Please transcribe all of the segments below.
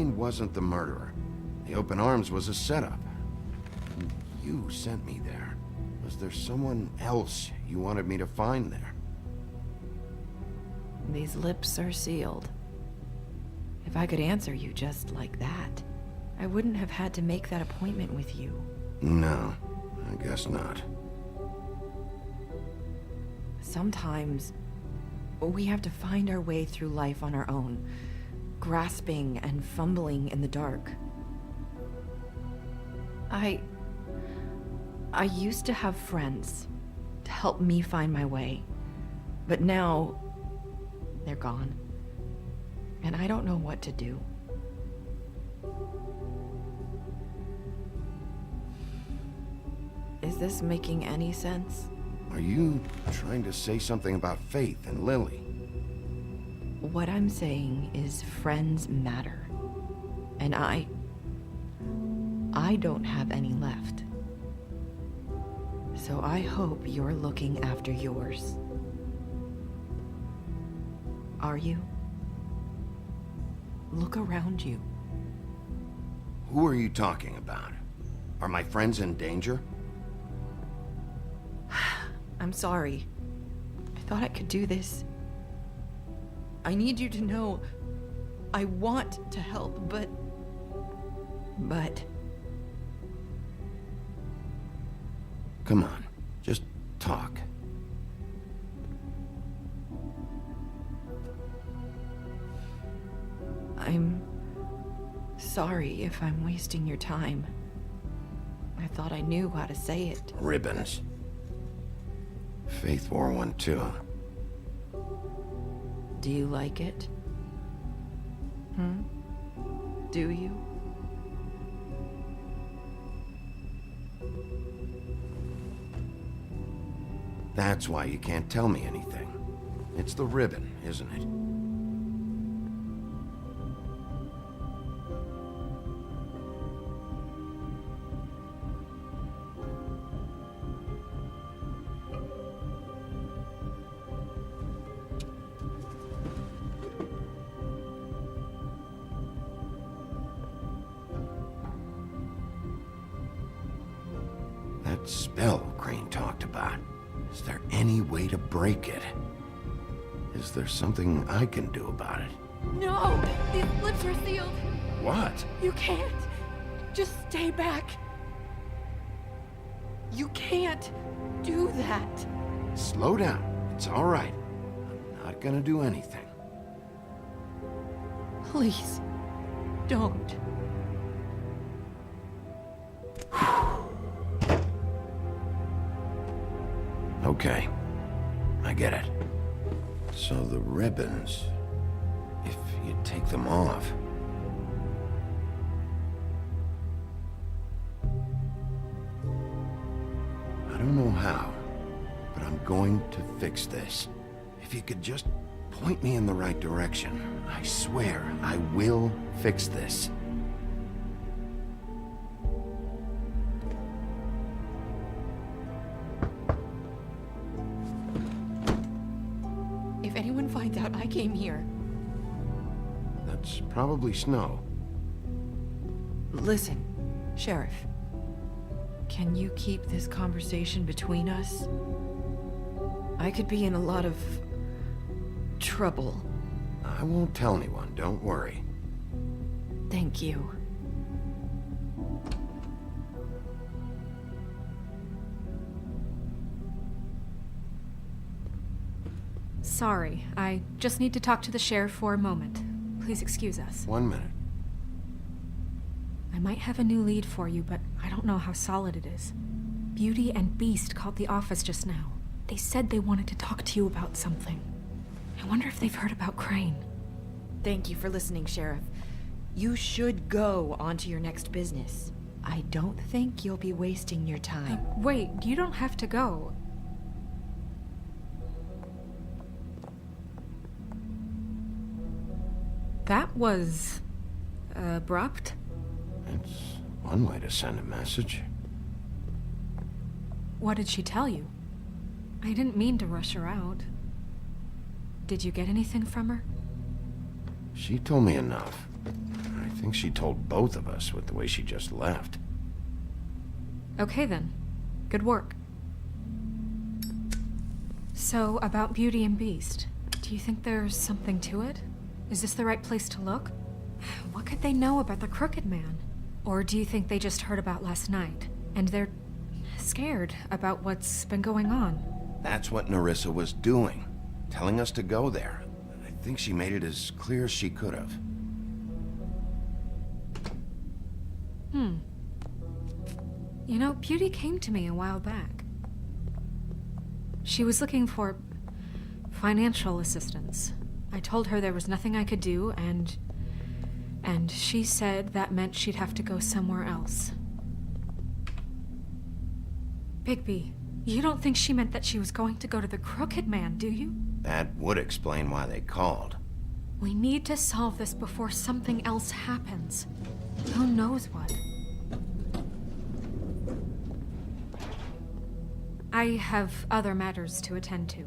Crane wasn't the murderer. The open arms was a setup. You sent me there. Was there someone else you wanted me to find there? These lips are sealed. If I could answer you just like that, I wouldn't have had to make that appointment with you. No, I guess not. Sometimes, we have to find our way through life on our own, grasping and fumbling in the dark. I used to have friends to help me find my way, but now they're gone, and I don't know what to do. Is this making any sense? Are you trying to say something about Faith and Lily? What I'm saying is friends matter, and I don't have any left. So I hope you're looking after yours. Are you? Look around you. Who are you talking about? Are my friends in danger? I'm sorry. I thought I could do this. I need you to know I want to help, but... Come on, just talk. I'm sorry if I'm wasting your time. I thought I knew how to say it. Ribbons. Faith wore one too. Do you like it? Do you? That's why you can't tell me anything. It's the ribbon, isn't it? That spell Crane talked about. Is there any way to break it? Is there something I can do about it? No! These lips are sealed! What? You can't! Just stay back! You can't do that! Slow down. It's all right. I'm not gonna do anything. Please, don't. Okay, I get it. So the ribbons, if you take them off... I don't know how, but I'm going to fix this. If you could just point me in the right direction, I swear I will fix this. If anyone finds out I came here... That's probably Snow. Listen, Sheriff. Can you keep this conversation between us? I could be in a lot of... trouble. I won't tell anyone, don't worry. Thank you. Sorry, I just need to talk to the sheriff for a moment. Please excuse us. 1 minute. I might have a new lead for you, but I don't know how solid it is. Beauty and Beast called the office just now. They said they wanted to talk to you about something. I wonder if they've heard about Crane. Thank you for listening, Sheriff. You should go on to your next business. I don't think you'll be wasting your time. Wait, you don't have to go. That was... abrupt. It's one way to send a message. What did she tell you? I didn't mean to rush her out. Did you get anything from her? She told me enough. I think she told both of us with the way she just left. Okay then. Good work. So, about Beauty and Beast, do you think there's something to it? Is this the right place to look? What could they know about the Crooked Man? Or do you think they just heard about last night, and they're scared about what's been going on? That's what Nerissa was doing, telling us to go there. I think she made it as clear as she could have. You know, Beauty came to me a while back. She was looking for financial assistance. I told her there was nothing I could do, and she said that meant she'd have to go somewhere else. Bigby, you don't think she meant that she was going to go to the Crooked Man, do you? That would explain why they called. We need to solve this before something else happens. Who knows what? I have other matters to attend to.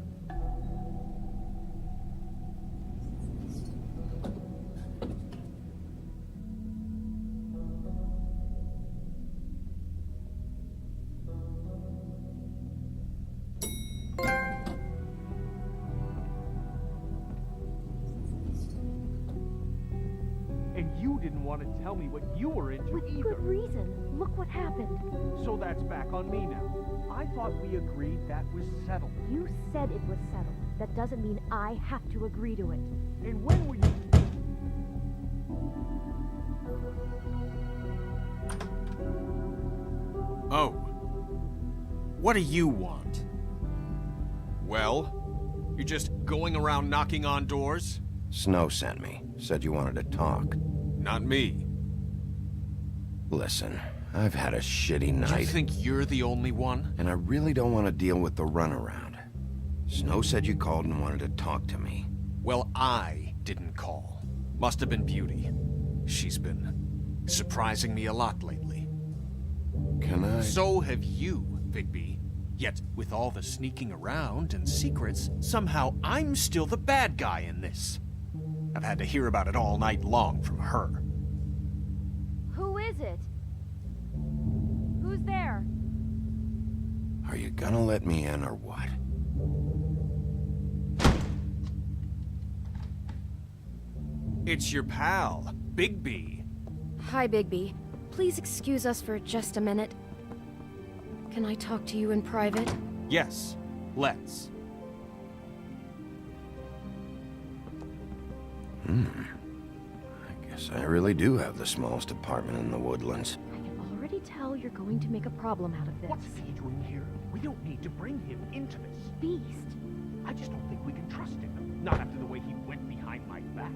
And you didn't want to tell me what you were into With either. good reason. Look what happened. So that's back on me now. I thought we agreed that was settled. You said it was settled. That doesn't mean I have to agree to it. And when were you... Oh. What do you want? Well, you're just going around knocking on doors? Snow sent me. Said you wanted to talk. Not me. Listen, I've had a shitty You night, think you're the only one? and I really don't want to deal with the runaround. Snow said you called and wanted to talk to me. Well, I didn't call. Must have been Beauty. She's been surprising me a lot lately. Can I... So have you, Bigby. Yet, with all the sneaking around and secrets, somehow I'm still the bad guy in this. I've had to hear about it all night long from her. Who is it? Who's there? Are you gonna let me in or what? It's your pal, Bigby. Hi, Bigby. Please excuse us for just a minute. Can I talk to you in private? Yes, let's. I guess I really do have the smallest apartment in the Woodlands. I can already tell you're going to make a problem out of this. What's he doing here? We don't need to bring him into this. Beast. I just don't think we can trust him. Not after the way he went behind my back.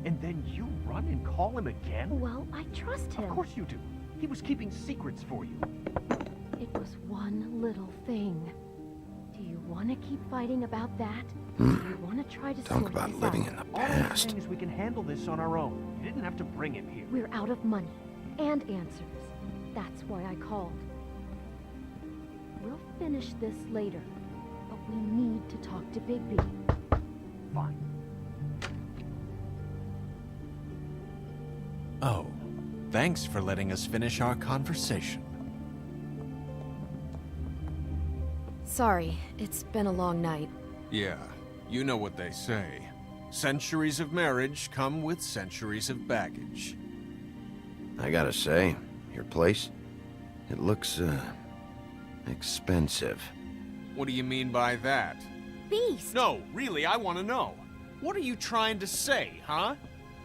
And then you run and call him again? Well, I trust him. Of course you do. He was keeping secrets for you. It was one little thing. Do you want to keep fighting about that? Do you want to try to Talk sort about this living out? in the All I'm past. saying is we can handle this on our own. You didn't have to bring him here. We're out of money and answers. That's why I called. We'll finish this later, but we need to talk to Bigby. Fine. Oh, thanks for letting us finish our conversation. Sorry, it's been a long night. Yeah, you know what they say. Centuries of marriage come with centuries of baggage. I gotta say, your place, it looks, expensive. What do you mean by that? Beast! No, really, I want to know. What are you trying to say, huh?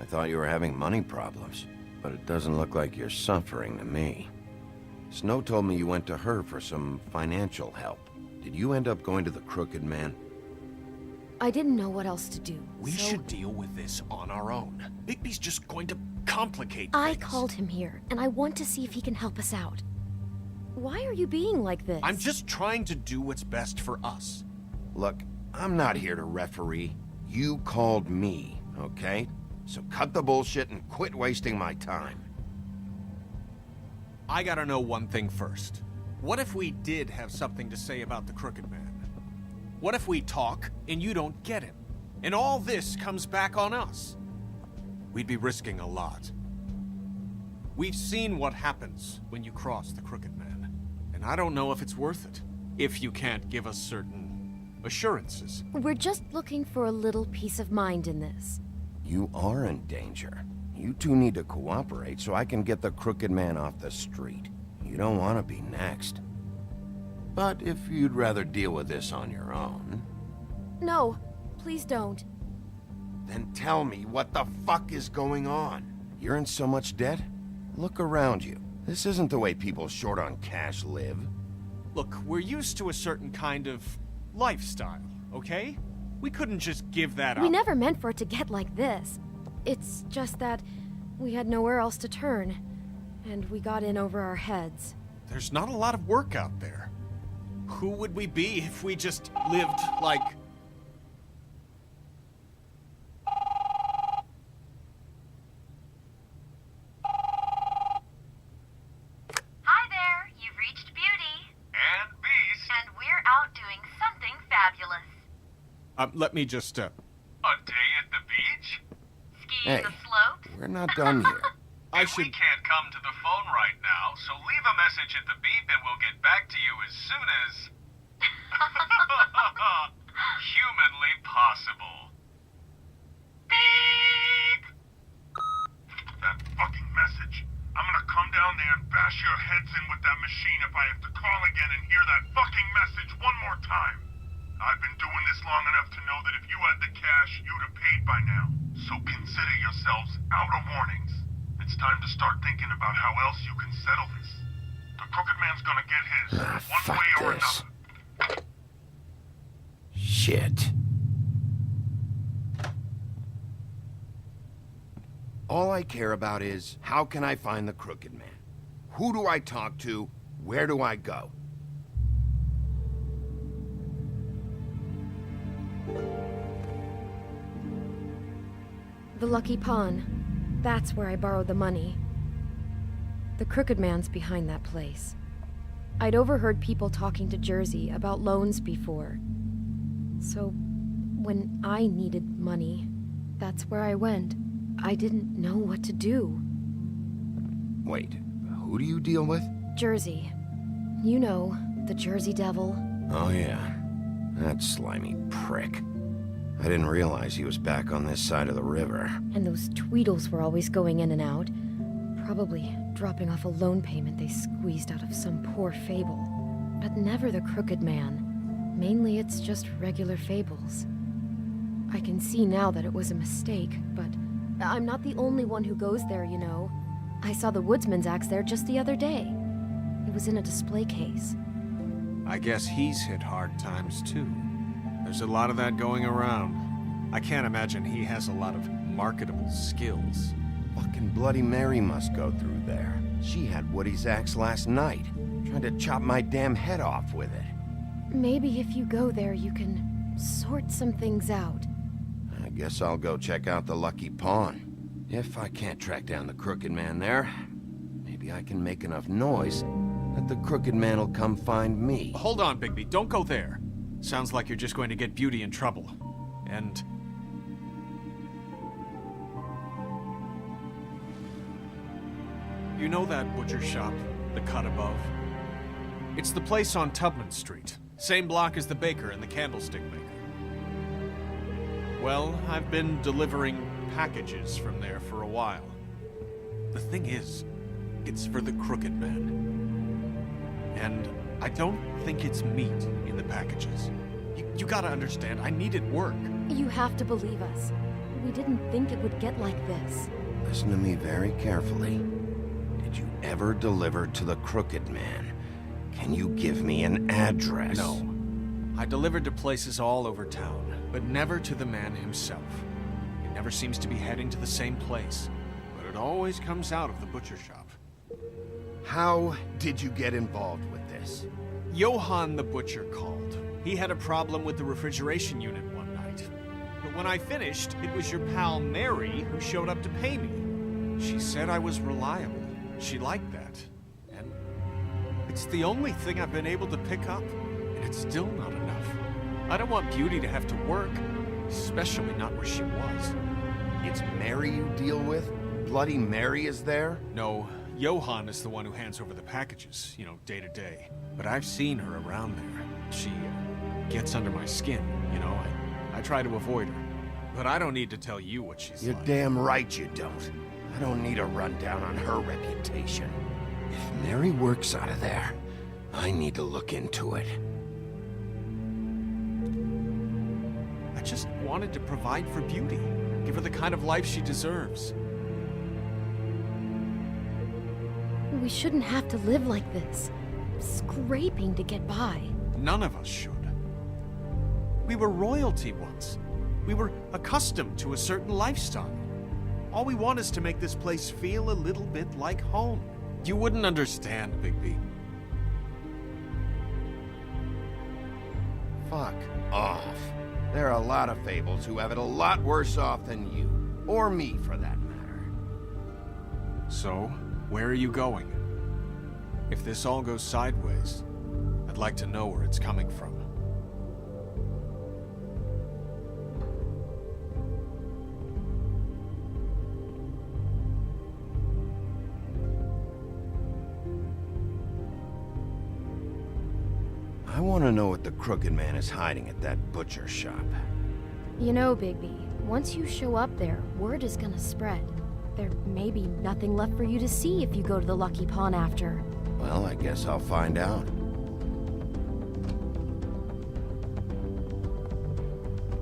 I thought you were having money problems, but it doesn't look like you're suffering to me. Snow told me you went to her for some financial help. Did you end up going to the Crooked Man? I didn't know what else to do. We so should deal with this on our own. Bigby's just going to complicate I things. called him here, and I want to see if he can help us out. Why are you being like this? I'm just trying to do what's best for us. Look, I'm not here to referee. You called me, okay? So cut the bullshit and quit wasting my time. I gotta know one thing first. What if we did have something to say about the Crooked Man? What if we talk and you don't get him? And all this comes back on us? We'd be risking a lot. We've seen what happens when you cross the Crooked Man, and I don't know if it's worth it, if you can't give us certain assurances. We're just looking for a little peace of mind in this. You are in danger. You two need to cooperate so I can get the Crooked Man off the street. You don't want to be next. But if you'd rather deal with this on your own... No, please don't. Then tell me what the fuck is going on. You're in so much debt? Look around you. This isn't the way people short on cash live. Look, we're used to a certain kind of lifestyle, okay? We couldn't just give that up. We never meant for it to get like this. It's just that we had nowhere else to turn, and we got in over our heads. There's not a lot of work out there. Who would we be if we just lived like... Hi there, you've reached Beauty. And Beast. And we're out doing something fabulous. let me just, A day at the beach? Skiing Hey, the slopes. we're not done here. I We should... can't come to the phone right now, so leave a message at the beep and we'll get back to you as soon as... humanly possible. Beep! That fucking message. I'm gonna come down there and bash your heads in with that machine if I have to call again and hear that fucking message one more time. I've been doing this long enough to know that if you had the cash, you'd have paid by now. So consider yourselves out of warnings. It's time to start thinking about how else you can settle this. The Crooked Man's gonna get his, one fuck way or this. another. Shit. All I care about is, how can I find the Crooked Man? Who do I talk to? Where do I go? The Lucky Pawn. That's where I borrowed the money. The Crooked Man's behind that place. I'd overheard people talking to Jersey about loans before. So, when I needed money, that's where I went. I didn't know what to do. Wait, who do you deal with? Jersey. You know, the Jersey Devil. Oh yeah, that slimy prick. I didn't realize he was back on this side of the river. And those Tweedles were always going in and out. Probably dropping off a loan payment they squeezed out of some poor fable. But never the Crooked Man. Mainly it's just regular fables. I can see now that it was a mistake, but I'm not the only one who goes there, you know. I saw the Woodsman's axe there just the other day. It was in a display case. I guess he's hit hard times, too. There's a lot of that going around. I can't imagine he has a lot of marketable skills. Fucking Bloody Mary must go through there. She had Woody's axe last night. Tried to chop my damn head off with it. Maybe if you go there, you can sort some things out. I guess I'll go check out the Lucky Pawn. If I can't track down the Crooked Man there, maybe I can make enough noise that the Crooked Man will come find me. Hold on, Bigby. Don't go there. Sounds like you're just going to get Beauty in trouble. And... you know that butcher shop, the cut above? It's the place on Tubman Street. Same block as the baker and the candlestick maker. Well, I've been delivering packages from there for a while. The thing is, it's for the Crooked Man. And I don't think it's meat in the packages. You gotta understand, I needed work. You have to believe us. We didn't think it would get like this. Listen to me very carefully. Did you ever deliver to the Crooked Man? Can you give me an address? No. I delivered to places all over town, but never to the man himself. He never seems to be heading to the same place, but it always comes out of the butcher shop. How did you get involved with this? Johann the butcher called. He had a problem with the refrigeration unit one night. But when I finished, it was your pal Mary who showed up to pay me. She said I was reliable. She liked that. And it's the only thing I've been able to pick up, and it's still not enough. I don't want Beauty to have to work, especially not where she was. It's Mary you deal with? Bloody Mary is there? No, Johan is the one who hands over the packages, you know, day to day. But I've seen her around there. She gets under my skin, you know. I try to avoid her. But I don't need to tell you what she's You're like. damn right you don't. I don't need a rundown on her reputation. If Mary works out of there, I need to look into it. I just wanted to provide for Beauty. Give her the kind of life she deserves. We shouldn't have to live like this, scraping to get by. None of us should. We were royalty once. We were accustomed to a certain lifestyle. All we want is to make this place feel a little bit like home. You wouldn't understand, Bigby. Fuck off. There are a lot of fables who have it a lot worse off than you. Or me, for that matter. So, where are you going? If this all goes sideways, I'd like to know where it's coming from. I want to know what the Crooked Man is hiding at that butcher shop. You know, Bigby, once you show up there, word is gonna spread. There may be nothing left for you to see if you go to the Lucky Pawn after. Well, I guess I'll find out.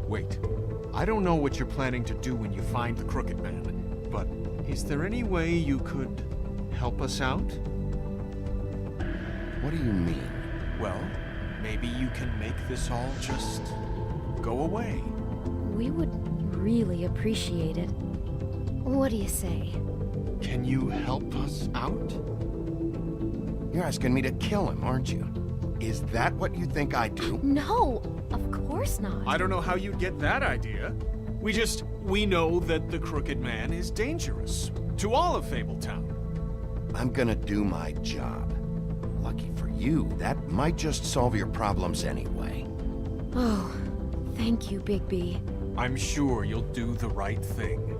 Wait, I don't know what you're planning to do when you find the Crooked Man, but is there any way you could help us out? What do you mean? Well, maybe you can make this all just go away. We would really appreciate it. What do you say? Can you help us out? You're asking me to kill him, aren't you? Is that what you think I do? No, of course not. I don't know how you'd get that idea. We know that the Crooked Man is dangerous. To all of Fabletown. I'm gonna do my job. Lucky for you, that might just solve your problems anyway. Oh, thank you, Bigby. I'm sure you'll do the right thing.